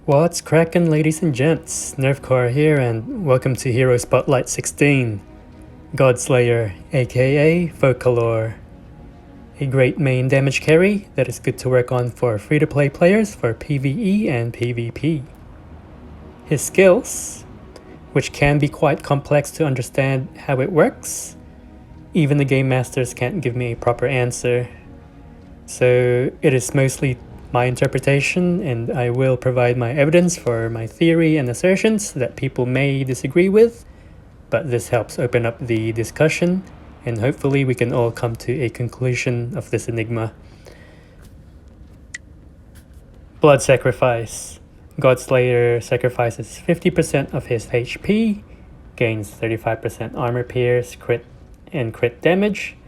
What's crackin', ladies and gents? Nerfcore here, and welcome to Hero Spotlight 16. Godslayer, aka Focalor. A great main damage carry that is good to work on for free-to-play players for PvE and PvP. His skills, which can be quite complex to understand how it works, even the game masters can't give me a proper answer. So it is mostly my interpretation, and I will provide my evidence for my theory and assertions that people may disagree with, but this helps open up the discussion, and hopefully we can all come to a conclusion of this enigma. Blood Sacrifice. Godslayer sacrifices 50% of his HP, gains 35% armor pierce, crit damage,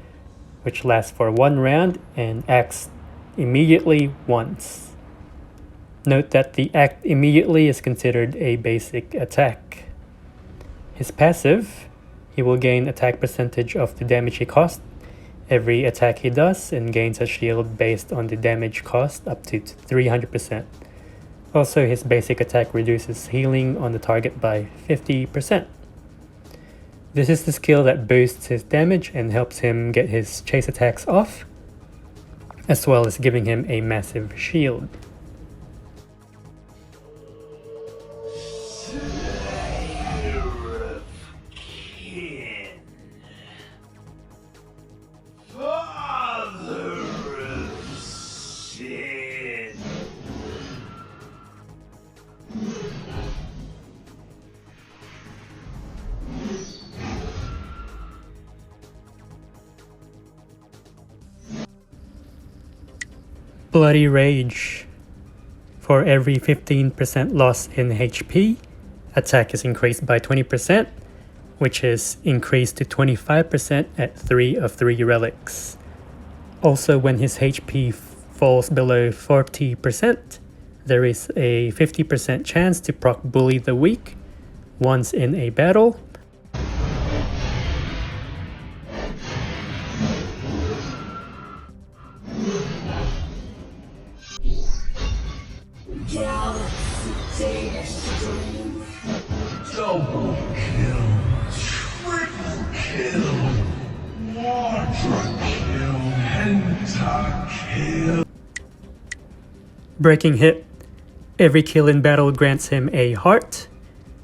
which lasts for 1 round and acts immediately once. Note that the act immediately is considered a basic attack. His passive, he will gain attack percentage of the damage he cost every attack he does, and gains a shield based on the damage cost up to 300%. Also, his basic attack reduces healing on the target by 50%. This is the skill that boosts his damage and helps him get his chase attacks off, as well as giving him a massive shield. Bloody Rage. For every 15% loss in HP, attack is increased by 20%, which is increased to 25% at 3 of 3 relics. Also, when his HP falls below 40%, there is a 50% chance to proc Bully the Weak once in a battle. Double kill, triple kill, quadra kill, pentakill. Breaking Hit. Every kill in battle grants him a heart.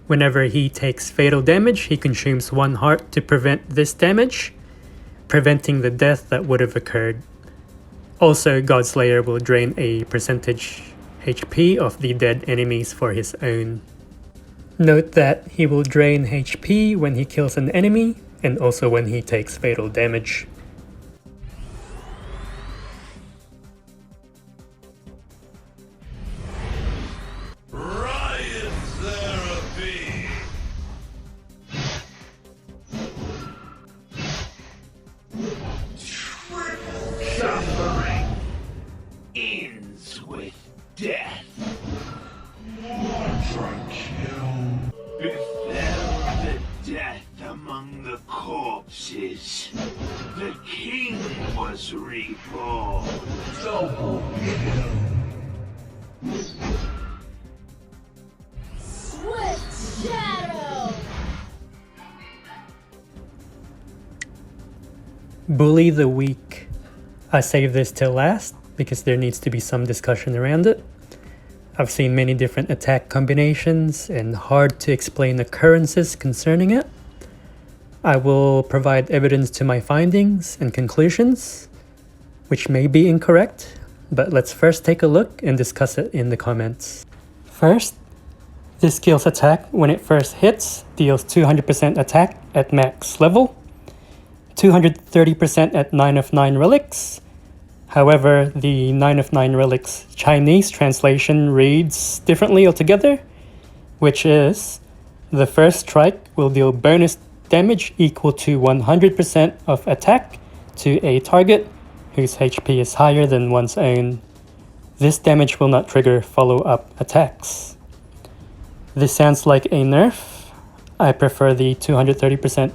Whenever he takes fatal damage, he consumes 1 heart to prevent this damage, preventing the death that would have occurred. Also, Godslayer will drain a percentage HP of the dead enemies for his own. Note that he will drain HP when he kills an enemy, and also when he takes fatal damage. Riot therapy. Triple suffering ends with death. Quadra kill. Befell the death among the corpses. The king was reborn. Double kill. Swift Shadow! Bully the Weak. I saved this till last because there needs to be some discussion around it. I've seen many different attack combinations and hard to explain occurrences concerning it. I will provide evidence to my findings and conclusions, which may be incorrect, but let's first take a look and discuss it in the comments. First, this skill's attack when it first hits deals 200% attack at max level, 230% at 9 of 9 relics. However, the 9 of 9 relics Chinese translation reads differently altogether, which is the first strike will deal bonus damage equal to 100% of attack to a target whose HP is higher than one's own. This damage will not trigger follow-up attacks. This sounds like a nerf. I prefer the 230%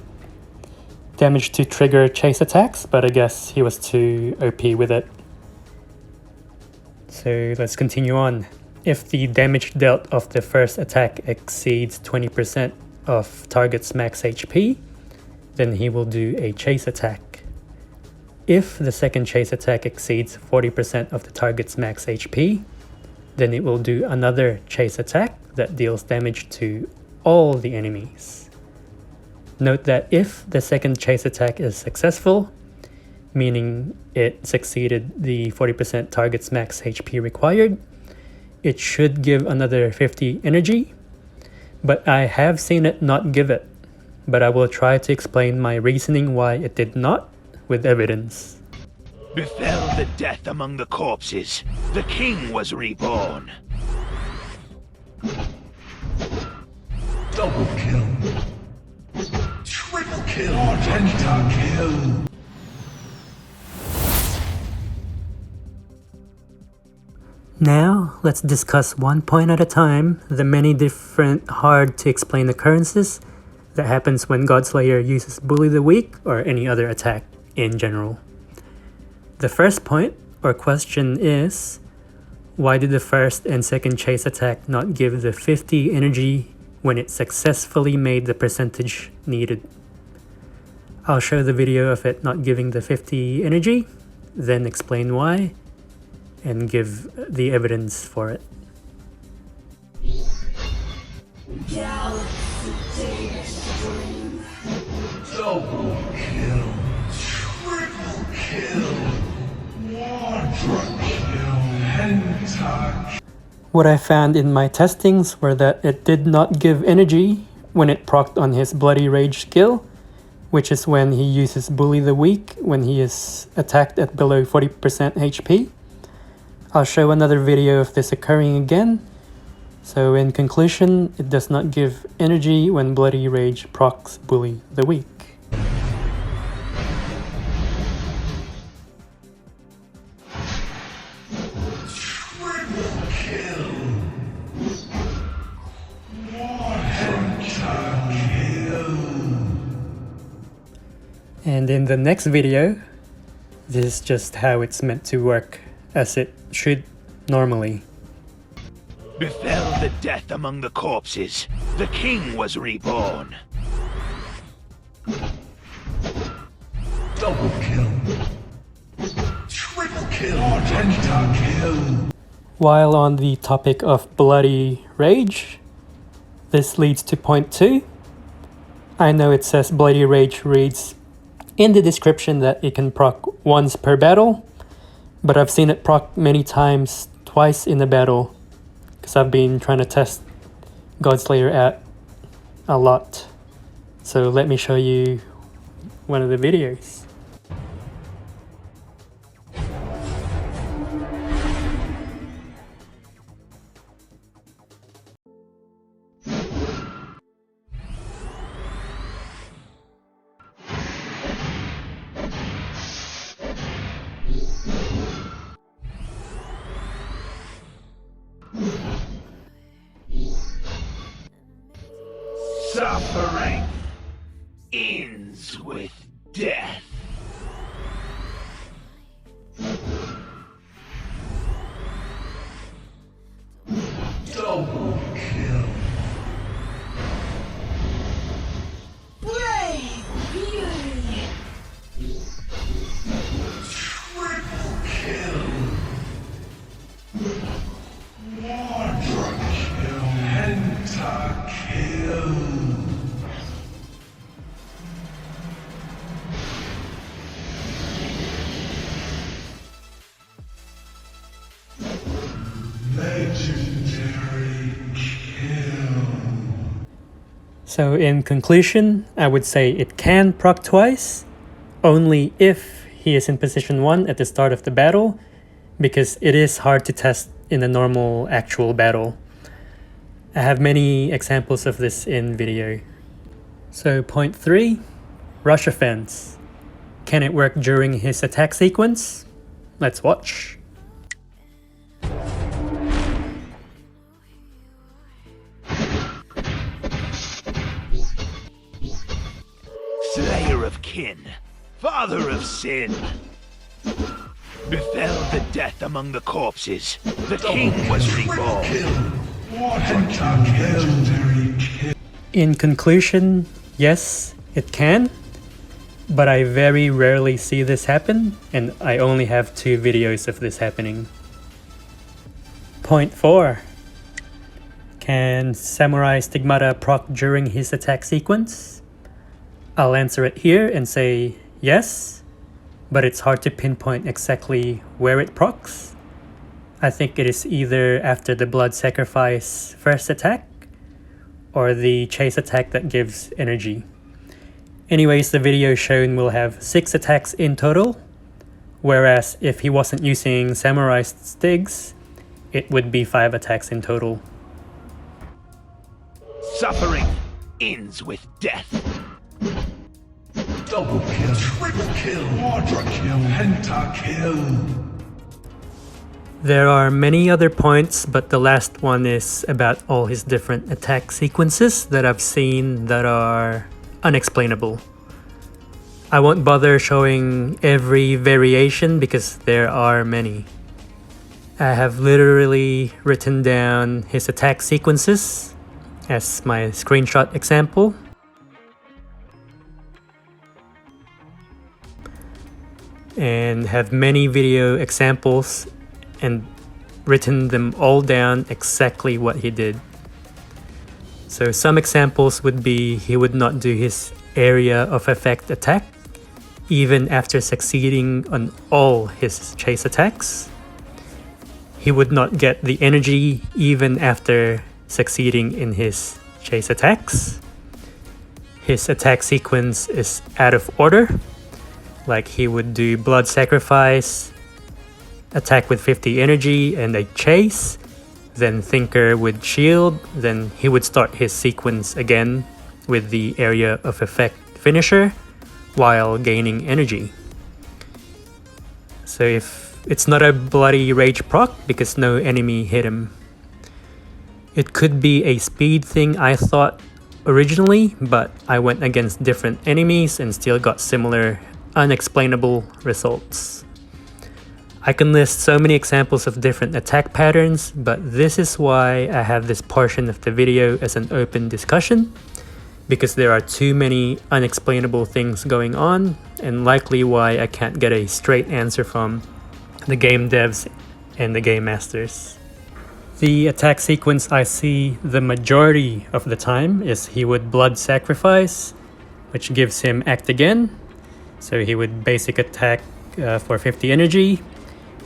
damage to trigger chase attacks, but I guess he was too OP with it. So let's continue on. if the damage dealt of the first attack exceeds 20% of target's max HP, then he will do a chase attack. If the second chase attack exceeds 40% of the target's max HP, then it will do another chase attack that deals damage to all the enemies. Note that if the second chase attack is successful, meaning it succeeded the 40% target's max HP required, it should give another 50 energy, but I have seen it not give it, but I will try to explain my reasoning why it did not with evidence. Befell the death among the corpses. The king was reborn. Double kill. Triple kill. Pentakill. Now, let's discuss one point at a time the many different hard to explain occurrences that happens when Godslayer uses Bully the Weak or any other attack in general. The first point or question is, why did the first and second chase attack not give the 50 energy when it successfully made the percentage needed? I'll show the video of it not giving the 50 energy, then explain why, and give the evidence for it. Double kill. Triple kill. Quadra kill. Pentakill. What I found in my testings were that it did not give energy when it procced on his Bloody Rage skill, which is when he uses Bully the Weak when he is attacked at below 40% HP. I'll show another video of this occurring again. So in conclusion, it does not give energy when Bloody Rage procs Bully the Weak. Triple kill. Pentakill. And in the next video, this is just how it's meant to work, as it should normally. Befell the death among the corpses. The king was reborn. Double kill. Triple kill. Pentakill. While on the topic of Bloody Rage, this leads to point 2. I know it says Bloody Rage reads in the description that it can proc once per battle, but I've seen it proc many times, twice in a battle, because I've been trying to test Godslayer out a lot. So let me show you one of the videos. Suffering ends with death. Double kill. Brave beauty. Triple kill. Quadra kill. Pentakill. Legendary kill. So in conclusion, I would say it can proc twice, only if he is in position 1 at the start of the battle, because it is hard to test in a normal actual battle. I have many examples of this in video. So point 3, Rush Offense. Can it work during his attack sequence? Let's watch. Slayer of kin, father of sin. Befell the death among the corpses. The king was reborn. Legendary kill. In conclusion, yes, it can, but I very rarely see this happen, and I only have 2 videos of this happening. Point 4. Can Samurai Stigmata proc during his attack sequence? I'll answer it here and say yes, but it's hard to pinpoint exactly where it procs. I think it is either after the blood sacrifice first attack or the chase attack that gives energy. Anyways, the video shown will have 6 attacks in total, whereas if he wasn't using Samurai Stigs, it would be 5 attacks in total. Suffering ends with death. Double kill, triple kill, quadra kill, pentakill. There are many other points, but the last one is about all his different attack sequences that I've seen that are unexplainable. I won't bother showing every variation because there are many. I have literally written down his attack sequences as my screenshot example. And have many video examples and written them all down exactly what he did. So some examples would be he would not do his area of effect attack even after succeeding on all his chase attacks. He would not get the energy even after succeeding in his chase attacks. His attack sequence is out of order, like he would do blood sacrifice, attack with 50 energy and a chase, then thinker with shield, then he would start his sequence again with the area of effect finisher while gaining energy. So if it's not a bloody rage proc because no enemy hit him. It could be a speed thing I thought originally, but I went against different enemies and still got similar unexplainable results. I can list so many examples of different attack patterns, but this is why I have this portion of the video as an open discussion, because there are too many unexplainable things going on, and likely why I can't get a straight answer from the game devs and the game masters. The attack sequence I see the majority of the time is he would blood sacrifice, which gives him act again. So he would basic attack for 50 energy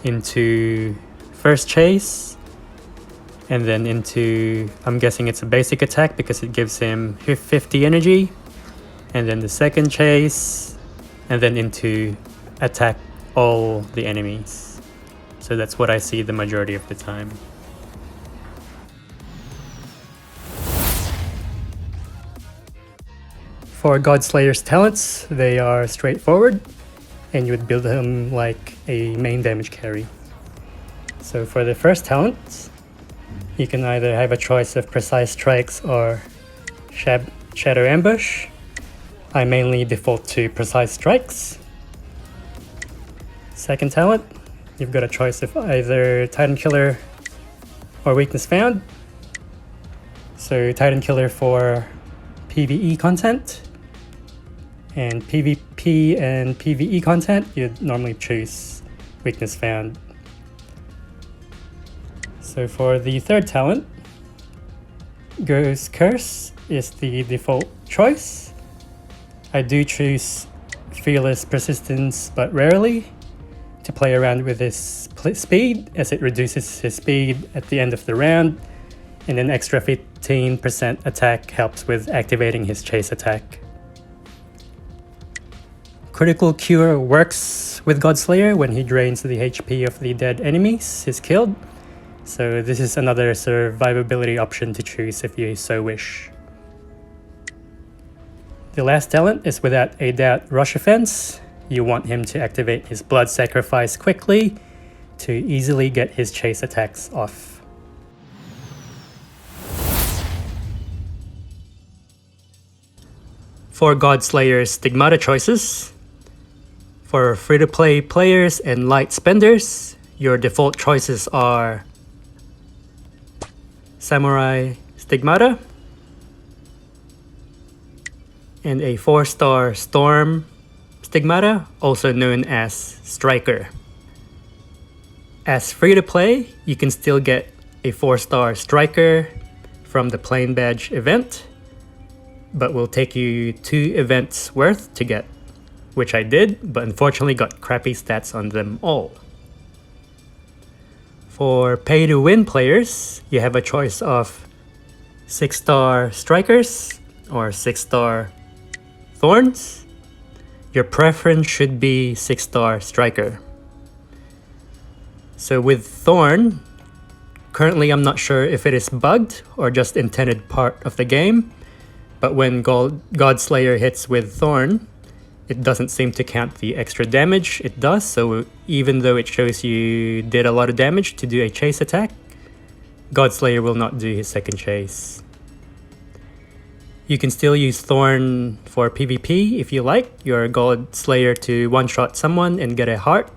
into first chase, and then into, I'm guessing it's a basic attack because it gives him 50 energy, and then the second chase, and then into attack all the enemies. So that's what I see the majority of the time. For Godslayer's talents, they are straightforward, and you would build them like a main damage carry. So for the first talent, you can either have a choice of Precise Strikes or Shadow Ambush. I mainly default to Precise Strikes. Second talent, you've got a choice of either Titan Killer or Weakness Found. So Titan Killer for PvE content, and PvP and PvE content, you'd normally choose Weakness Found. So for the third talent, Ghost Curse is the default choice. I do choose Fearless Persistence, but rarely, to play around with his speed, as it reduces his speed at the end of the round, and an extra 15% attack helps with activating his chase attack. Critical Cure works with Godslayer when he drains the HP of the dead enemies he's killed, so this is another survivability option to choose if you so wish. The last talent is without a doubt Rush Offense. You want him to activate his blood sacrifice quickly to easily get his chase attacks off. For Godslayer's Stigmata choices, For free-to-play players and light spenders, your default choices are Samurai Stigmata and a 4-star Storm Stigmata, also known as Striker. As free-to-play, you can still get a 4-star Striker from the Plain Badge event, but will take you 2 events worth to get, which I did, but unfortunately got crappy stats on them all. For pay-to-win players, you have a choice of 6-star Strikers or 6-star Thorns. Your preference should be 6-star Striker. So with Thorn, currently I'm not sure if it is bugged or just intended part of the game, but when Godslayer hits with Thorn, it doesn't seem to count the extra damage it does, so even though it shows you did a lot of damage to do a chase attack, Godslayer will not do his second chase. You can still use Thorn for PvP if you like your Godslayer to one-shot someone and get a heart.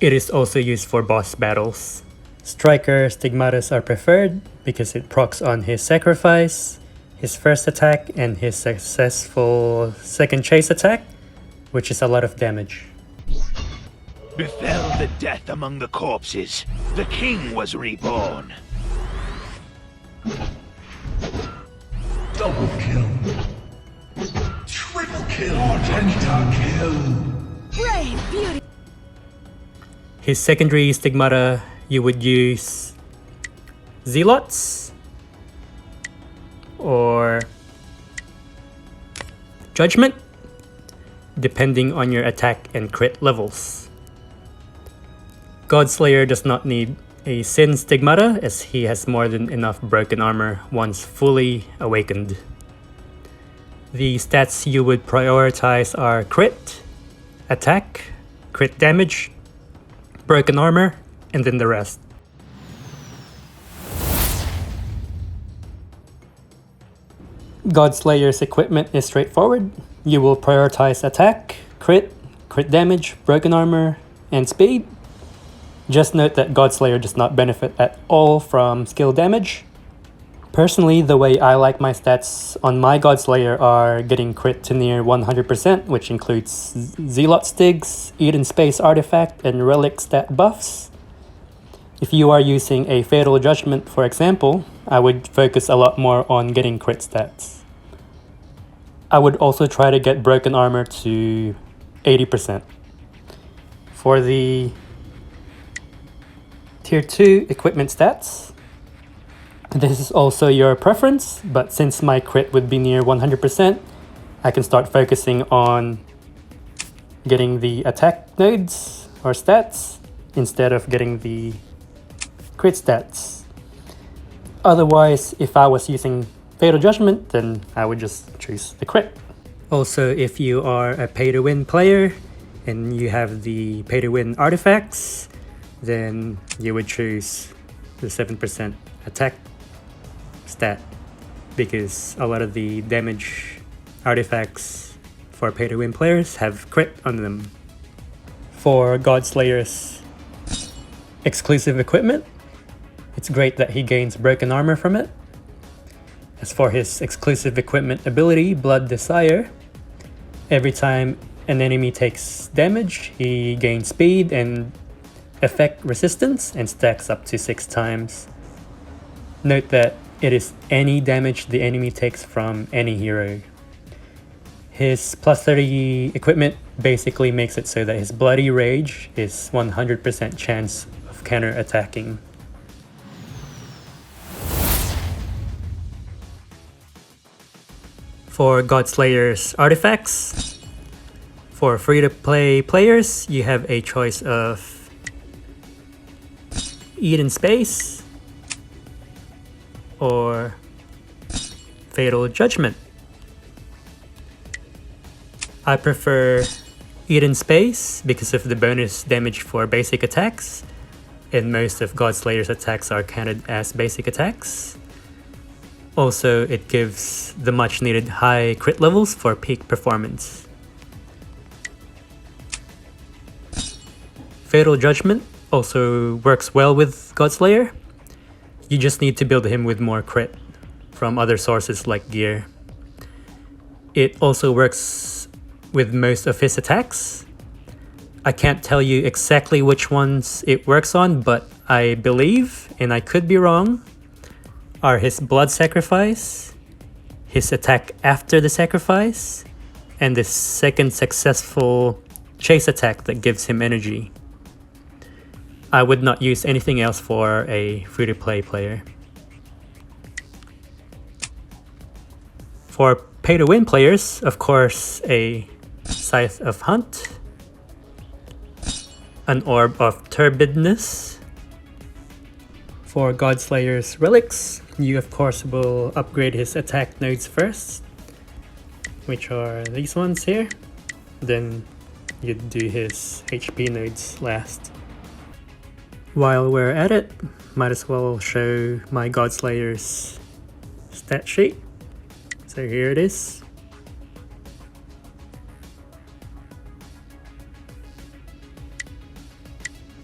It is also used for boss battles. Striker Stigmatas are preferred because it procs on his sacrifice, his first attack, and his successful second chase attack, which is a lot of damage. Befell the death among the corpses. The king was reborn. Double kill. Triple kill. Pentakill. Brave beauty. His secondary Stigmata, you would use Zealots or Judgment, depending on your attack and crit levels. Godslayer does not need a Sin Stigmata as he has more than enough broken armor once fully awakened. The stats you would prioritize are crit, attack, crit damage, broken armor, and then the rest. Godslayer's equipment is straightforward. You will prioritize attack, crit damage, broken armor, and speed. Just note that Godslayer does not benefit at all from skill damage. Personally, the way I like my stats on my Godslayer are getting crit to near 100%, which includes Zealot Stigs, Eden Space Artifact, and Relic stat buffs. If you are using a Fatal Judgment, for example, I would focus a lot more on getting crit stats. I would also try to get broken armor to 80%. For the Tier 2 equipment stats, this is also your preference, but since my crit would be near 100%, I can start focusing on getting the attack nodes or stats instead of getting the crit stats. Otherwise, if I was using Fatal Judgment, then I would just choose the crit. Also, if you are a pay-to-win player and you have the pay-to-win artifacts, then you would choose the 7% attack stat because a lot of the damage artifacts for pay-to-win players have crit on them. For Godslayer's exclusive equipment, it's great that he gains broken armor from it. As for his exclusive equipment ability, Blood Desire, every time an enemy takes damage, he gains speed and effect resistance and stacks up to 6 times. Note that it is any damage the enemy takes from any hero. His plus 30 equipment basically makes it so that his Bloody Rage is 100% chance of counter attacking. For Godslayer's artifacts, for free-to-play players, you have a choice of Eden Space or Fatal Judgment. I prefer Eden Space because of the bonus damage for basic attacks, and most of Godslayer's attacks are counted as basic attacks. Also, it gives the much needed high crit levels for peak performance. Fatal Judgment also works well with Godslayer. You just need to build him with more crit from other sources like gear. It also works with most of his attacks. I can't tell you exactly which ones it works on, but I believe, and I could be wrong, are his Blood Sacrifice, his attack after the sacrifice, and the second successful chase attack that gives him energy. I would not use anything else for a free-to-play player. For pay-to-win players, of course, a Scythe of Hunt, an Orb of Turbidness. For Godslayer's Relics, you of course will upgrade his attack nodes first, which are these ones here. Then you do his HP nodes last. While we're at it, might as well show my Godslayer's stat sheet. So here it is.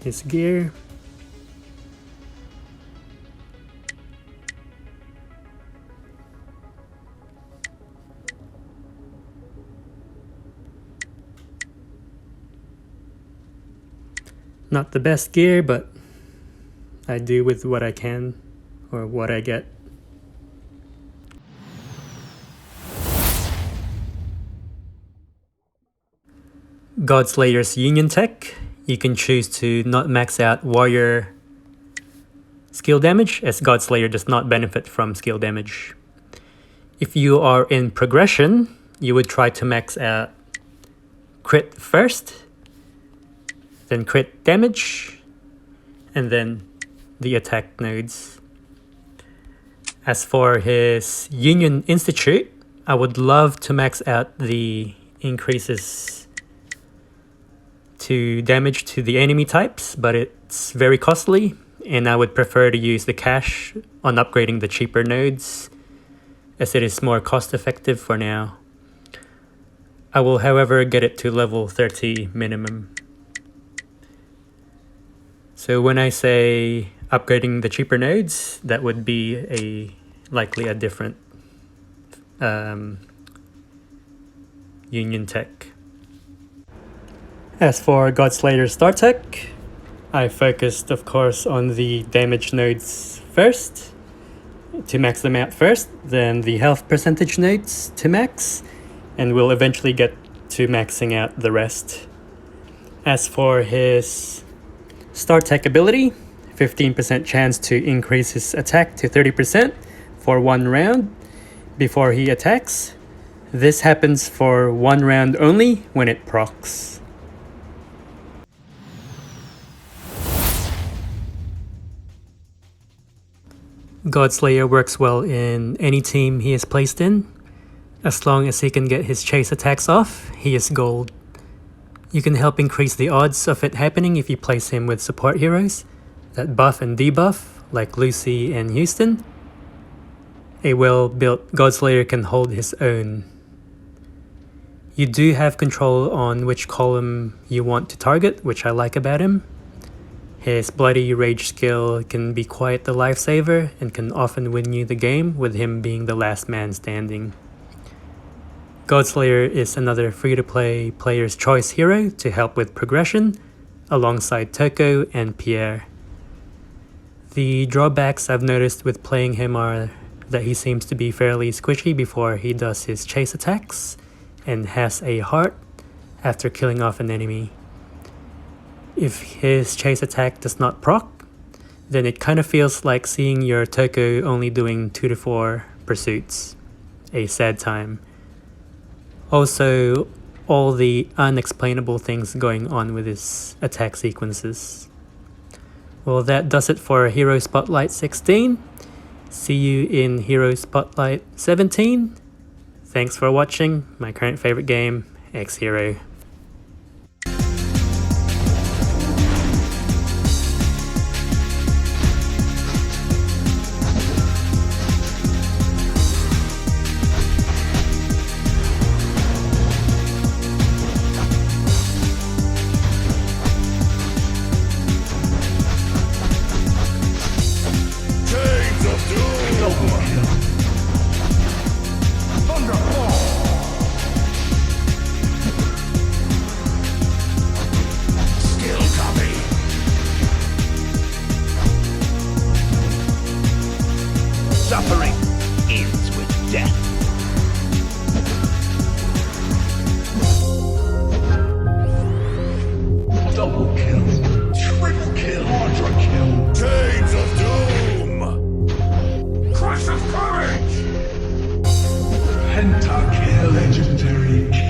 His gear. Not the best gear, but I do with what I can, or what I get. Godslayer's Union Tech. You can choose to not max out warrior skill damage, as Godslayer does not benefit from skill damage. If you are in progression, you would try to max out crit first, then crit damage, and then the attack nodes. As for his Union Institute, I would love to max out the increases to damage to the enemy types, but it's very costly, and I would prefer to use the cash on upgrading the cheaper nodes, as it is more cost effective for now. I will however get it to level 30 minimum. So when I say upgrading the cheaper nodes, that would be likely a different Union Tech. As for Godslayer's Star Tech, I focused of course on the damage nodes first, to max them out first, then the health percentage nodes to max, and we'll eventually get to maxing out the rest. As for his Star Tech ability, 15% chance to increase his attack to 30% for 1 round before he attacks. This happens for 1 round only when it procs. Godslayer works well in any team he is placed in. As long as he can get his chase attacks off, he is gold. You can help increase the odds of it happening if you place him with support heroes that buff and debuff, like Lucy and Houston. A well-built Godslayer can hold his own. You do have control on which column you want to target, which I like about him. His Bloody Rage skill can be quite the lifesaver and can often win you the game, with him being the last man standing. Godslayer is another free-to-play player's choice hero to help with progression, alongside Toko and Pierre. The drawbacks I've noticed with playing him are that he seems to be fairly squishy before he does his chase attacks, and has a heart after killing off an enemy. If his chase attack does not proc, then it kind of feels like seeing your Toko only doing 2 to 4 pursuits. A sad time. Also, all the unexplainable things going on with his attack sequences. Well, that does it for Hero Spotlight 16. See you in Hero Spotlight 17. Thanks for watching my current favorite game, X-Hero. pentakill, legendary kill.